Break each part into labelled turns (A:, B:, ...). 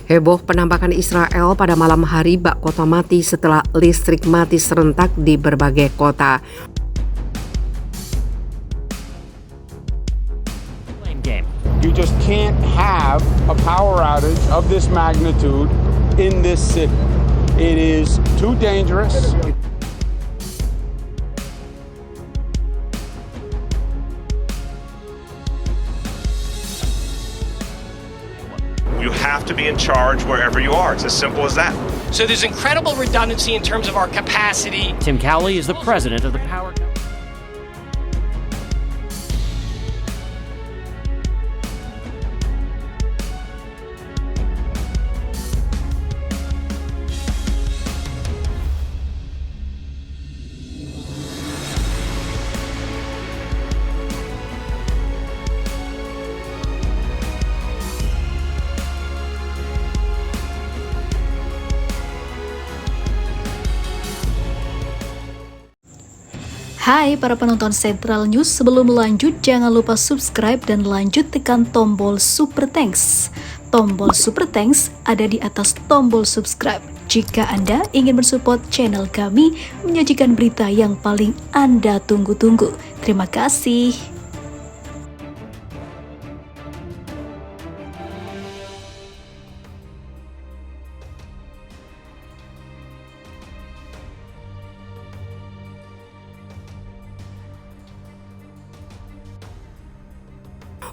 A: Heboh penampakan Israel pada malam hari bak kota mati setelah listrik mati serentak di berbagai kota.
B: You just can't have a power outage of this magnitude in this city. It is too dangerous.
C: You have to be in charge wherever you are. It's as simple as that.
D: So there's incredible redundancy in terms of our capacity.
E: Tim Cowley is the president of the Power Company.
F: Hai para penonton Central News, sebelum lanjut jangan lupa subscribe dan lanjut tekan tombol Super Thanks. Tombol Super Thanks ada di atas tombol subscribe. Jika Anda ingin mensupport channel kami menyajikan berita yang paling Anda tunggu-tunggu. Terima kasih.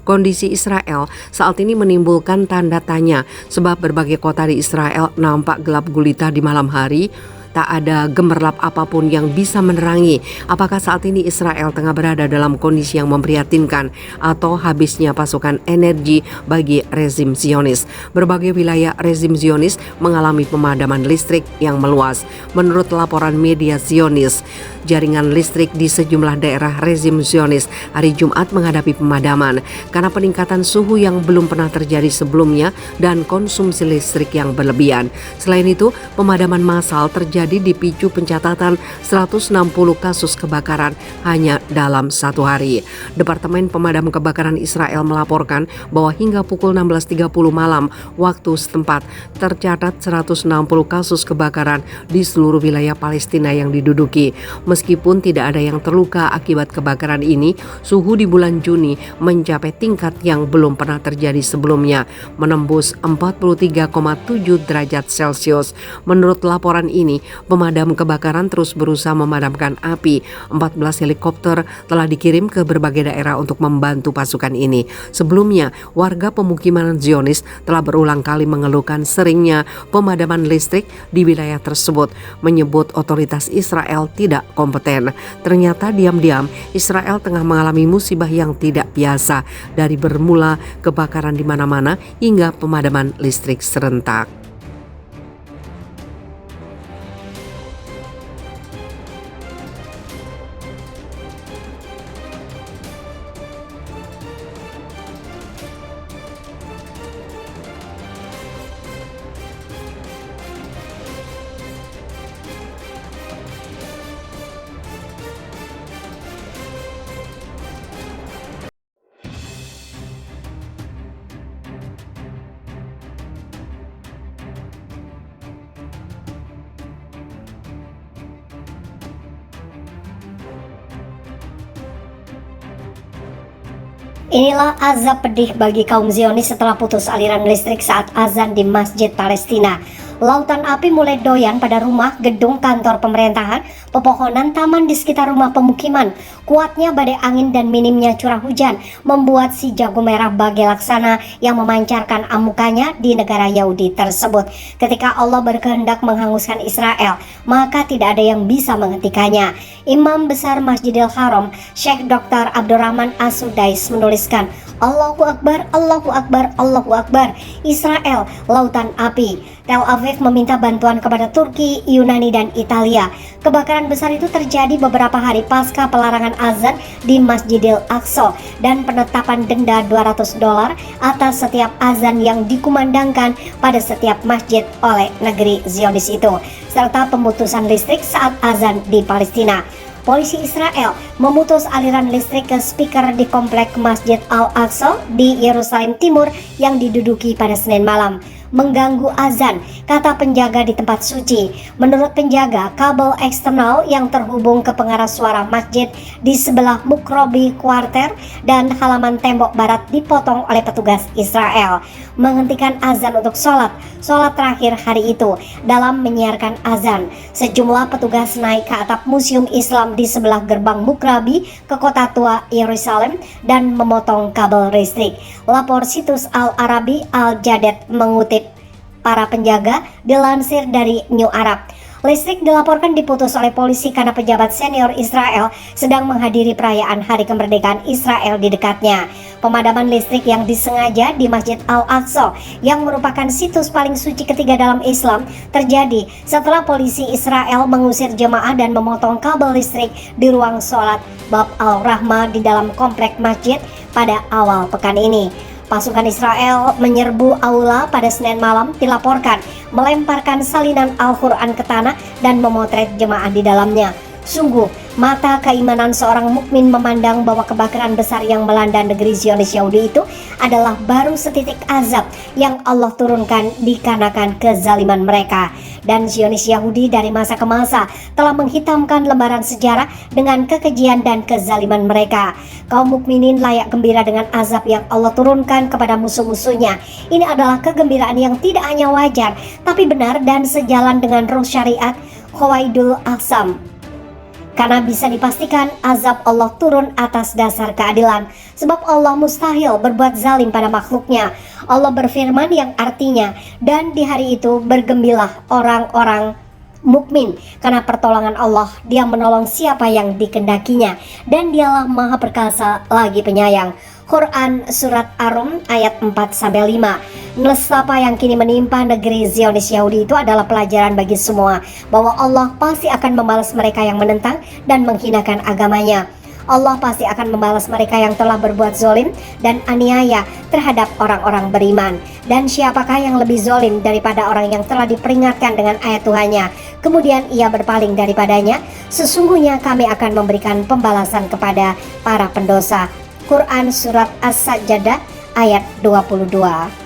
A: Kondisi Israel saat ini menimbulkan tanda tanya sebab berbagai kota di Israel nampak gelap gulita di malam hari. Tak ada gemerlap apapun yang bisa menerangi apakah saat ini Israel tengah berada dalam kondisi yang memprihatinkan atau habisnya pasokan energi bagi rezim Zionis. Berbagai wilayah rezim Zionis mengalami pemadaman listrik yang meluas. Menurut laporan media Zionis, jaringan listrik di sejumlah daerah rezim Zionis hari Jumat menghadapi pemadaman karena peningkatan suhu yang belum pernah terjadi sebelumnya dan konsumsi listrik yang berlebihan. Selain itu, pemadaman massal terjadi dipicu pencatatan 160 kasus kebakaran hanya dalam satu hari. Departemen Pemadam Kebakaran Israel melaporkan bahwa hingga pukul 16.30 malam waktu setempat tercatat 160 kasus kebakaran di seluruh wilayah Palestina yang diduduki. Meskipun tidak ada yang terluka akibat kebakaran ini, suhu di bulan Juni mencapai tingkat yang belum pernah terjadi sebelumnya, menembus 43,7 derajat Celcius. Menurut laporan ini, pemadam kebakaran terus berusaha memadamkan api. 14 helikopter telah dikirim ke berbagai daerah untuk membantu pasukan ini. Sebelumnya, warga pemukiman Zionis telah berulang kali mengeluhkan seringnya pemadaman listrik di wilayah tersebut, menyebut otoritas Israel tidak kompeten. Ternyata diam-diam Israel tengah mengalami musibah yang tidak biasa, dari bermula kebakaran di mana-mana hingga pemadaman listrik serentak.
G: Inilah azab pedih bagi kaum Zionis setelah putus aliran listrik saat azan di Masjid Palestina. Lautan api mulai doyan pada rumah, gedung kantor pemerintahan, pepohonan, taman di sekitar rumah pemukiman. Kuatnya badai angin dan minimnya curah hujan membuat si jago merah Bagi Laksana yang memancarkan amukannya di negara Yahudi tersebut. Ketika Allah berkehendak menghanguskan Israel, maka tidak ada yang bisa menghentikannya. Imam besar Masjidil Haram, Syekh Dr. Abdurrahman As-Sudais menuliskan, Allahu Akbar, Allahu Akbar, Allahu Akbar. Israel, lautan api. Tel Aviv meminta bantuan kepada Turki, Yunani, dan Italia. Kebakaran besar itu terjadi beberapa hari pasca pelarangan azan di Masjidil Aqsa dan penetapan denda $200 atas setiap azan yang dikumandangkan pada setiap masjid oleh negeri Zionis itu, serta pemutusan listrik saat azan di Palestina. polisi Israel memutus aliran listrik ke speaker di komplek Masjid Al-Aqsa di Yerusalem Timur yang diduduki pada Senin malam, mengganggu azan, kata penjaga di tempat suci. Menurut penjaga, kabel eksternal yang terhubung ke pengeras suara masjid di sebelah Mukrobi Quarter dan halaman tembok barat dipotong oleh petugas Israel, menghentikan azan untuk sholat terakhir hari itu. Dalam menyiarkan azan, sejumlah petugas naik ke atap Museum Islam di sebelah gerbang Mukrobi ke kota tua Yerusalem dan memotong kabel listrik. Lapor situs Al-Arabi Al-Jaded mengutip para penjaga dilansir dari New Arab. Listrik dilaporkan diputus oleh polisi karena pejabat senior Israel sedang menghadiri perayaan Hari Kemerdekaan Israel di dekatnya. Pemadaman listrik yang disengaja di Masjid Al-Aqsa yang merupakan situs paling suci ketiga dalam Islam terjadi setelah polisi Israel mengusir jemaah dan memotong kabel listrik di ruang sholat Bab Al-Rahmah di dalam komplek masjid pada awal pekan ini. Pasukan Israel menyerbu aula pada Senin malam dilaporkan melemparkan salinan Al-Quran ke tanah dan memotret jemaah di dalamnya. Sungguh, mata keimanan seorang mukmin memandang bahwa kebakaran besar yang melanda negeri Zionis Yahudi itu adalah baru setitik azab yang Allah turunkan dikarenakan kezaliman mereka. Dan Zionis Yahudi dari masa ke masa telah menghitamkan lembaran sejarah dengan kekejian dan kezaliman mereka. Kaum mukminin layak gembira dengan azab yang Allah turunkan kepada musuh-musuhnya. Ini adalah kegembiraan yang tidak hanya wajar, tapi benar dan sejalan dengan ruh syariat Khawaidul Aqsam. Karena bisa dipastikan azab Allah turun atas dasar keadilan, sebab Allah mustahil berbuat zalim pada makhluknya. Allah berfirman yang artinya, dan di hari itu bergembiralah orang-orang mukmin karena pertolongan Allah. Dia menolong siapa yang dikehendakinya, dan dialah maha perkasa lagi penyayang. Quran Surat Ar-Rum ayat 4-5. Nestapa yang kini menimpa negeri Zionis Yahudi itu adalah pelajaran bagi semua bahwa Allah pasti akan membalas mereka yang menentang dan menghinakan agamanya. Allah pasti akan membalas mereka yang telah berbuat zalim dan aniaya terhadap orang-orang beriman. Dan siapakah yang lebih zalim daripada orang yang telah diperingatkan dengan ayat Tuhannya, kemudian ia berpaling daripadanya? Sesungguhnya kami akan memberikan pembalasan kepada para pendosa. Quran Surat As-Sajdah ayat 22.